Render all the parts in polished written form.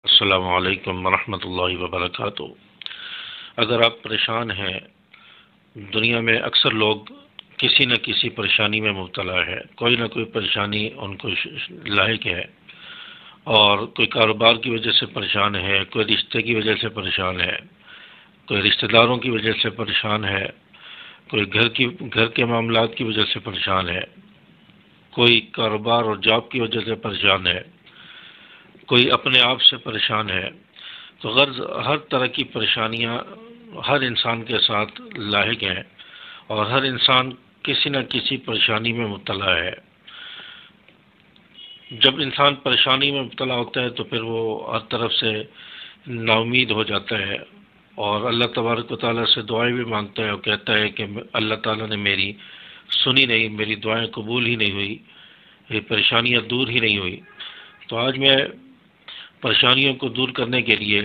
السلام علیکم ورحمۃ اللہ وبرکاتہ۔ اگر آپ پریشان ہیں، دنیا میں اکثر لوگ کسی نہ کسی پریشانی میں مبتلا ہے، کوئی نہ کوئی پریشانی ان کو لاحق ہے، اور کوئی کاروبار کی وجہ سے پریشان ہے، کوئی رشتے کی وجہ سے پریشان ہے، کوئی رشتہ داروں کی وجہ سے پریشان ہے، کوئی گھر کے معاملات کی وجہ سے پریشان ہے، کوئی کاروبار اور جاب کی وجہ سے پریشان ہے، کوئی اپنے آپ سے پریشان ہے۔ تو غرض ہر طرح کی پریشانیاں ہر انسان کے ساتھ لاحق ہیں، اور ہر انسان کسی نہ کسی پریشانی میں مبتلا ہے۔ جب انسان پریشانی میں مبتلا ہوتا ہے تو پھر وہ ہر طرف سے نا امید ہو جاتا ہے، اور اللہ تبارک و تعالیٰ سے دعائیں بھی مانگتا ہے، اور کہتا ہے کہ اللہ تعالیٰ نے میری سنی نہیں، میری دعائیں قبول ہی نہیں ہوئی، یہ پریشانیاں دور ہی نہیں ہوئی۔ تو آج میں پریشانیوں کو دور کرنے کے لیے،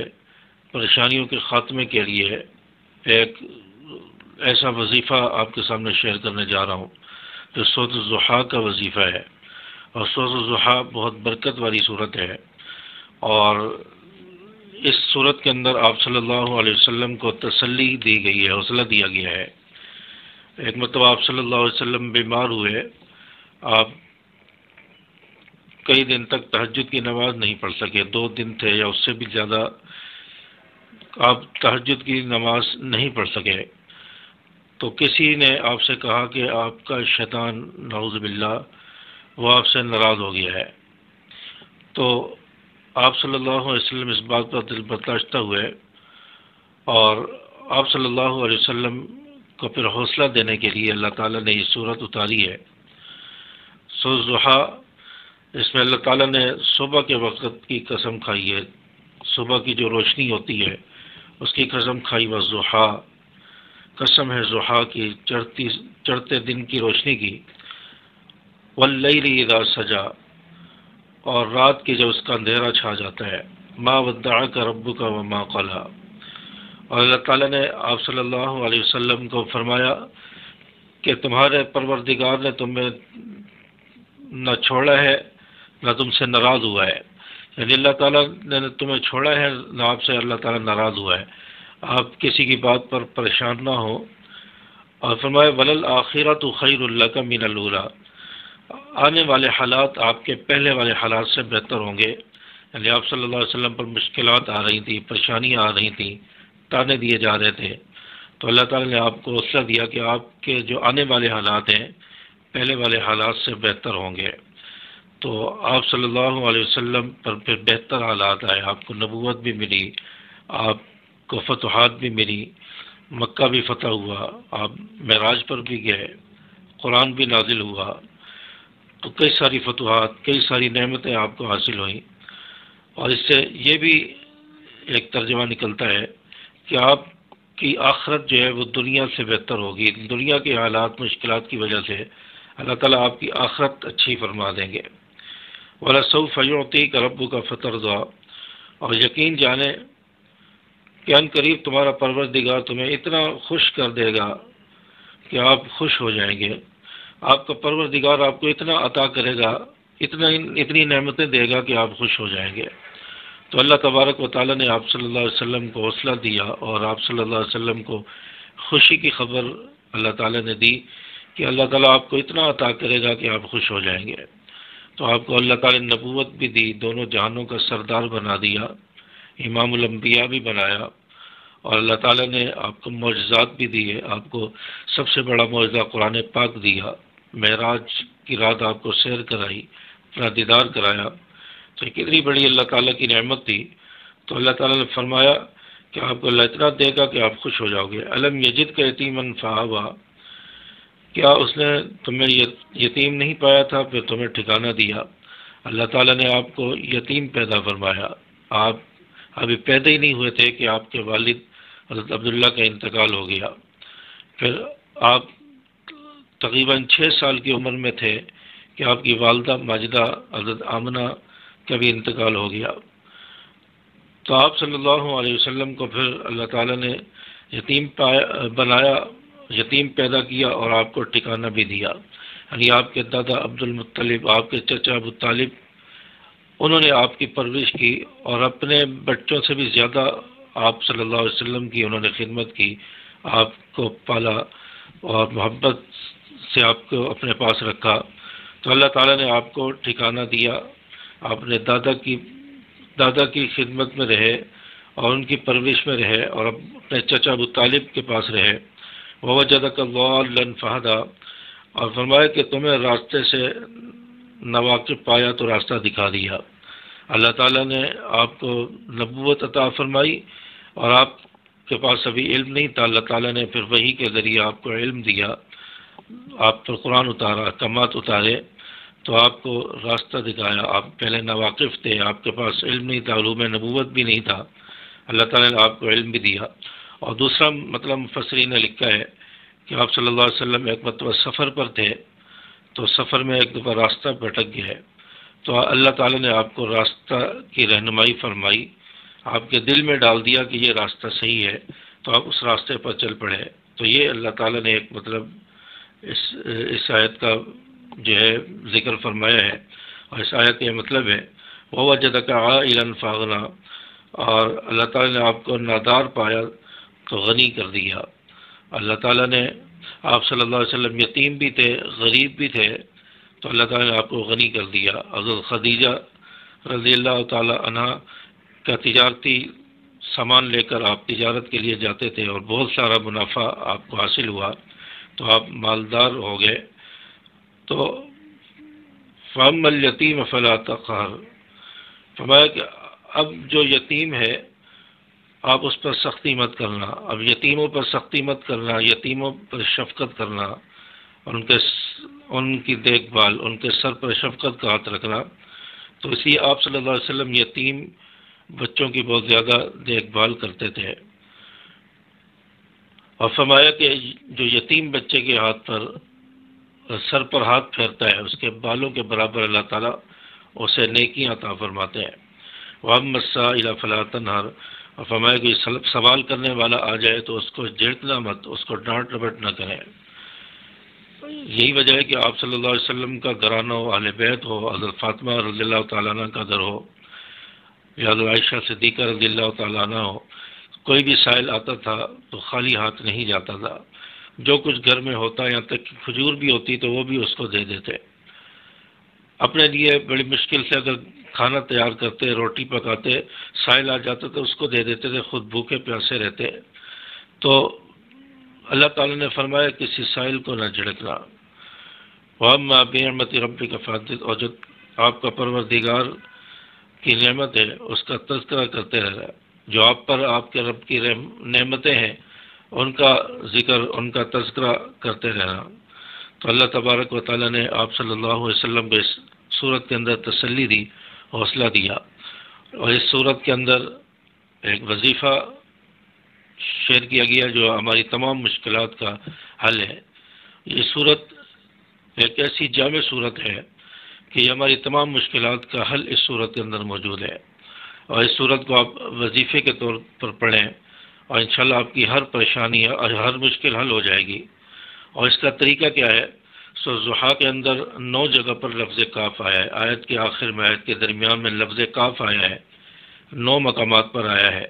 پریشانیوں کے خاتمے کے لیے ایک ایسا وظیفہ آپ کے سامنے شیئر کرنے جا رہا ہوں جو سورۃ الضحیٰ کا وظیفہ ہے، اور سورۃ الضحیٰ بہت برکت والی صورت ہے، اور اس صورت کے اندر آپ صلی اللہ علیہ وسلم کو تسلی دی گئی ہے، حوصلہ دیا گیا ہے۔ ایک مرتبہ آپ صلی اللہ علیہ وسلم بیمار ہوئے، آپ کئی دن تک تہجد کی نماز نہیں پڑھ سکے، 2 دن تھے یا اس سے بھی زیادہ آپ تہجد کی نماز نہیں پڑھ سکے۔ تو کسی نے آپ سے کہا کہ آپ کا شیطان نعوذ باللہ وہ آپ سے ناراض ہو گیا ہے۔ تو آپ صلی اللہ علیہ وسلم اس بات پر دل برداشتہ ہوئے، اور آپ صلی اللہ علیہ وسلم کو پھر حوصلہ دینے کے لیے اللہ تعالیٰ نے یہ صورت اتاری ہے۔ سورۃ الضحیٰ، اس میں اللہ تعالیٰ نے صبح کے وقت کی قسم کھائی ہے، صبح کی جو روشنی ہوتی ہے اس کی قسم کھائی، والضحیٰ، قسم ہے ضحیٰ کی، چڑھتے دن کی روشنی کی، واللیل اذا سجا، اور رات کی جب اس کا اندھیرا چھا جاتا ہے، ما ودعک ربک وما قلی۔ اور اللہ تعالیٰ نے آپ صلی اللہ علیہ وسلم کو فرمایا کہ تمہارے پروردگار نے تمہیں نہ چھوڑا ہے نہ تم سے ناراض ہوا ہے، یعنی اللہ تعالیٰ نے تمہیں چھوڑا ہے نہ آپ سے اللہ تعالیٰ ناراض ہوا ہے، آپ کسی کی بات پر پریشان نہ ہو۔ اور فرمایا وَلَلْآخِرَةُ خَيْرٌ لَكَ مِنَ الْأُولَىٰ، آنے والے حالات آپ کے پہلے والے حالات سے بہتر ہوں گے۔ یعنی آپ صلی اللہ علیہ وسلم پر مشکلات آ رہی تھیں، پریشانیاں آ رہی تھیں، تانے دیے جا رہے تھے، تو اللہ تعالیٰ نے آپ کو حوصلہ دیا کہ آپ کے جو آنے والے حالات ہیں پہلے والے حالات سے بہتر ہوں گے۔ تو آپ صلی اللہ علیہ وسلم پر پھر بہتر حالات آئے، آپ کو نبوت بھی ملی، آپ کو فتوحات بھی ملی، مکہ بھی فتح ہوا، آپ معراج پر بھی گئے، قرآن بھی نازل ہوا، تو کئی ساری فتوحات، کئی ساری نعمتیں آپ کو حاصل ہوئیں۔ اور اس سے یہ بھی ایک ترجمہ نکلتا ہے کہ آپ کی آخرت جو ہے وہ دنیا سے بہتر ہوگی، دنیا کے حالات، مشکلات کی وجہ سے اللہ تعالیٰ آپ کی آخرت اچھی فرما دیں گے۔ وَلَسَوْفَ يُعْطِيكَ رَبُّكَ فَتَرْضَىٰ، اور یقین جانیں کہ ان قریب تمہارا پروردگار تمہیں اتنا خوش کر دے گا کہ آپ خوش ہو جائیں گے۔ آپ کا پروردگار آپ کو اتنا عطا کرے گا، اتنی نعمتیں دے گا کہ آپ خوش ہو جائیں گے۔ تو اللہ تبارک و تعالیٰ نے آپ صلی اللہ علیہ وسلم کو حوصلہ دیا، اور آپ صلی اللہ علیہ وسلم کو خوشی کی خبر اللہ تعالیٰ نے دی کہ اللہ تعالیٰ آپ کو اتنا عطا کرے گا کہ آپ خوش ہو جائیں گے۔ تو آپ کو اللہ تعالیٰ نے نبوت بھی دی، دونوں جہانوں کا سردار بنا دیا، امام الانبیاء بھی بنایا، اور اللہ تعالیٰ نے آپ کو معجزات بھی دیے۔ آپ کو سب سے بڑا معجزہ قرآن پاک دیا، معراج کی رات آپ کو سیر کرائی، اپنا دیدار کرایا، تو کتنی بڑی اللہ تعالیٰ کی نعمت تھی۔ تو اللہ تعالیٰ نے فرمایا کہ آپ کو اللہ اتنا دے گا کہ آپ خوش ہو جاؤ گے۔ الم یجد کا یتیماً فآویٰ، کیا اس نے تمہیں یتیم نہیں پایا تھا پھر تمہیں ٹھکانہ دیا۔ اللہ تعالیٰ نے آپ کو یتیم پیدا فرمایا، آپ ابھی پیدا ہی نہیں ہوئے تھے کہ آپ کے والد حضرت عبداللہ کا انتقال ہو گیا، پھر آپ تقریباً 6 سال کی عمر میں تھے کہ آپ کی والدہ ماجدہ حضرت آمنہ کا بھی انتقال ہو گیا۔ تو آپ صلی اللہ علیہ وسلم کو پھر اللہ تعالیٰ نے یتیم بنایا، یتیم پیدا کیا، اور آپ کو ٹھکانہ بھی دیا۔ یعنی آپ کے دادا عبد المطلب، آپ کے چچا ابو طالب انہوں نے آپ کی پرورش کی اور اپنے بچوں سے بھی زیادہ آپ صلی اللہ علیہ وسلم کی انہوں نے خدمت کی، آپ کو پالا اور محبت سے آپ کو اپنے پاس رکھا۔ تو اللہ تعالیٰ نے آپ کو ٹھکانہ دیا، آپ نے دادا کی خدمت میں رہے اور ان کی پرورش میں رہے اور اپنے چچا ابو طالب کے پاس رہے۔ وَوَجَدَكَ ضَالًّا فَهَدَىٰ، اور فرمایا کہ تمہیں راستے سے ناواقف پایا تو راستہ دکھا دیا۔ اللہ تعالیٰ نے آپ کو نبوت عطا فرمائی اور آپ کے پاس ابھی علم نہیں تھا، اللہ تعالیٰ نے پھر وحی کے ذریعے آپ کو علم دیا، آپ پر قرآن اتارا، احکامات اتارے، تو آپ کو راستہ دکھایا۔ آپ پہلے ناواقف تھے، آپ کے پاس علم نہیں تھا، علوم نبوت بھی نہیں تھا، اللہ تعالیٰ نے آپ کو علم بھی دیا۔ اور دوسرا مطلب مفسرین نے لکھا ہے کہ آپ صلی اللہ علیہ وسلم ایک مرتبہ سفر پر تھے، تو سفر میں ایک دفعہ راستہ بھٹک گیا ہے، تو اللہ تعالیٰ نے آپ کو راستہ کی رہنمائی فرمائی، آپ کے دل میں ڈال دیا کہ یہ راستہ صحیح ہے، تو آپ اس راستے پر چل پڑے۔ تو یہ اللہ تعالیٰ نے ایک مطلب اس آیت کا جو ہے ذکر فرمایا ہے، اور اس آیت کا یہ مطلب ہے وَوَجَدَكَ عَائِلًا فَأَغْنَىٰ، اور اللہ تعالیٰ نے آپ کو نادار پایا تو غنی کر دیا۔ اللہ تعالیٰ نے آپ صلی اللہ علیہ وسلم یتیم بھی تھے، غریب بھی تھے، تو اللہ تعالیٰ نے آپ کو غنی کر دیا۔ حضرت خدیجہ رضی اللہ تعالیٰ عنہ کا تجارتی سامان لے کر آپ تجارت کے لیے جاتے تھے اور بہت سارا منافع آپ کو حاصل ہوا تو آپ مالدار ہو گئے۔ تو فَأَمَّا الْيَتِيمَ فَلَا تَقْهَرْ، فرمایا کہ اب جو یتیم ہے آپ اس پر سختی مت کرنا، اب یتیموں پر سختی مت کرنا، یتیموں پر شفقت کرنا، ان کی دیکھ بھال، ان کے سر پر شفقت کا ہاتھ رکھنا۔ تو اسی آپ صلی اللہ علیہ وسلم یتیم بچوں کی بہت زیادہ دیکھ بھال کرتے تھے، اور فرمایا کہ جو یتیم بچے کے ہاتھ پر سر پر ہاتھ پھیرتا ہے اس کے بالوں کے برابر اللہ تعالیٰ اسے نیکیاں عطا فرماتے ہیں۔ وَأَمَّا السَّائِلَ فَلَا تَنْهَرْ، اور فرمایا کہ سوال کرنے والا آ جائے تو اس کو جھڑکنا مت، اس کو ڈانٹ ڈپٹ نہ کریں۔ یہی وجہ ہے کہ آپ صلی اللہ علیہ وسلم کا گھرانہ ہو، اہل بیت ہو، حضرت فاطمہ رضی اللہ تعالیٰ عنہ کا گھر ہو یا حضرت عائشہ صدیقہ رضی اللہ تعالیٰ عنہ ہو، کوئی بھی سائل آتا تھا تو خالی ہاتھ نہیں جاتا تھا، جو کچھ گھر میں ہوتا، یہاں تک کہ کھجور بھی ہوتی تو وہ بھی اس کو دے دیتے۔ اپنے لیے بڑی مشکل سے اگر کھانا تیار کرتے، روٹی پکاتے، سائل آ جاتا تو اس کو دے دیتے تھے، خود بھوکے پیاسے رہتے۔ تو اللہ تعالیٰ نے فرمایا کسی سائل کو نہ جھڑکنا۔ وَأَمَّا بِنِعْمَةِ رَبِّكَ فَحَدِّثْ، اور جو آپ کا پروردگار کی نعمت ہے اس کا تذکرہ کرتے رہنا، جو آپ پر آپ کے رب کی نعمتیں ہیں ان کا ذکر، ان کا تذکرہ کرتے رہنا۔ تو اللہ تبارک و تعالیٰ نے آپ صلی اللہ علیہ وسلم کو اس صورت کے اندر تسلی دی، حوصلہ دیا، اور اس صورت کے اندر ایک وظیفہ شیئر کیا گیا جو ہماری تمام مشکلات کا حل ہے۔ یہ صورت ایک ایسی جامع صورت ہے کہ یہ ہماری تمام مشکلات کا حل اس صورت کے اندر موجود ہے، اور اس صورت کو آپ وظیفے کے طور پر پڑھیں اور انشاءاللہ آپ کی ہر پریشانی اور ہر مشکل حل ہو جائے گی۔ اور اس کا طریقہ کیا ہے؟ ضحیٰ کے اندر 9 جگہ پر لفظ کاف آیا ہے، آیت کے آخر میں، آیت کے درمیان میں لفظ کاف آیا ہے، 9 مقامات پر آیا ہے،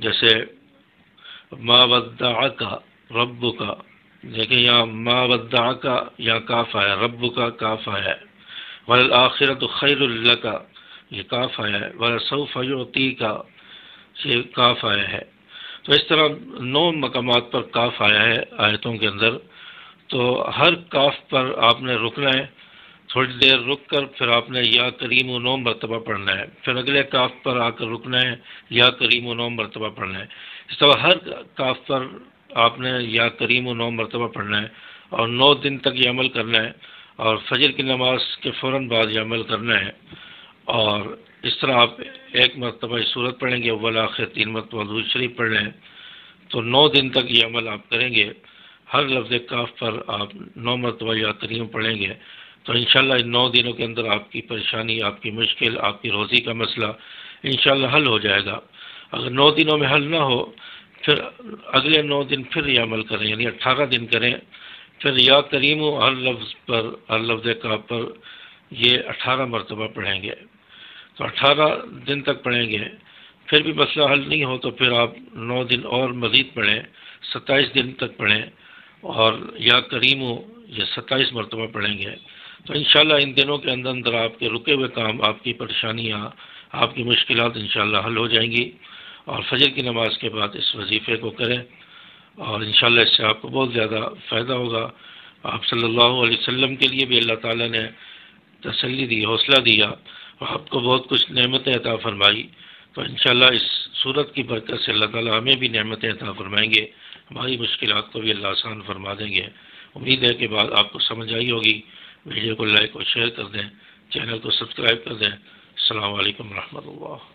جیسے ما ودعک ربک، لیکن یہاں ما ودعک یہاں کاف آیا، ربک کاف آیا ہے، والآخرۃ خیر لک یہ کاف آیا ہے، ولسوف یعطیک یہ کاف آیا ہے۔ تو اس طرح 9 مقامات پر کاف آیا ہے آیتوں کے اندر، تو ہر کاف پر آپ نے رکنا ہے، تھوڑی دیر رک کر پھر آپ نے یا کریم 9 مرتبہ پڑھنا ہے، پھر اگلے کاف پر آ کر رکنا ہے، یا کریم 9 مرتبہ پڑھنا ہے۔ اس طرح ہر کاف پر آپ نے یا کریم 9 مرتبہ پڑھنا ہے، اور 9 دن تک یہ عمل کرنا ہے، اور فجر کی نماز کے فوراً بعد یہ عمل کرنا ہے۔ اور اس طرح آپ ایک مرتبہ یہ سورت پڑھیں گے، اول آخر 3 مرتبہ درود شریف پڑھ لیں، تو 9 دن تک یہ عمل آپ کریں گے، ہر لفظ کاف پر آپ 9 مرتبہ یا کریم پڑھیں گے، تو انشاءاللہ ان 9 دنوں کے اندر آپ کی پریشانی، آپ کی مشکل، آپ کی روزی کا مسئلہ انشاءاللہ حل ہو جائے گا۔ اگر 9 دنوں میں حل نہ ہو پھر اگلے 9 دن پھر یہ عمل کریں، یعنی 18 دن کریں، پھر یا کریم ہر لفظ پر، ہر لفظ کاف پر یہ 18 مرتبہ پڑھیں گے۔ تو 18 دن تک پڑھیں گے، پھر بھی مسئلہ حل نہیں ہو تو پھر آپ 9 دن اور مزید پڑھیں، 27 دن تک پڑھیں، اور یا کریم ہو یہ 27 مرتبہ پڑھیں گے، تو انشاءاللہ ان دنوں کے اندر اندر آپ کے رکے ہوئے کام، آپ کی پریشانیاں، آپ کی مشکلات انشاءاللہ حل ہو جائیں گی۔ اور فجر کی نماز کے بعد اس وظیفے کو کریں، اور انشاءاللہ اس سے آپ کو بہت زیادہ فائدہ ہوگا۔ آپ صلی اللہ علیہ وسلم کے لیے بھی اللہ تعالیٰ نے تسلی دی، حوصلہ دیا، اور آپ کو بہت کچھ نعمتیں عطا فرمائی، تو انشاءاللہ اس صورت کی برکت سے اللہ تعالیٰ ہمیں بھی نعمتیں عطا فرمائیں گے، ہماری مشکلات کو بھی اللہ آسان فرما دیں گے۔ امید ہے کہ بات آپ کو سمجھ آئی ہوگی۔ ویڈیو کو لائک اور شیئر کر دیں، چینل کو سبسکرائب کر دیں۔ السلام علیکم ورحمۃ اللہ۔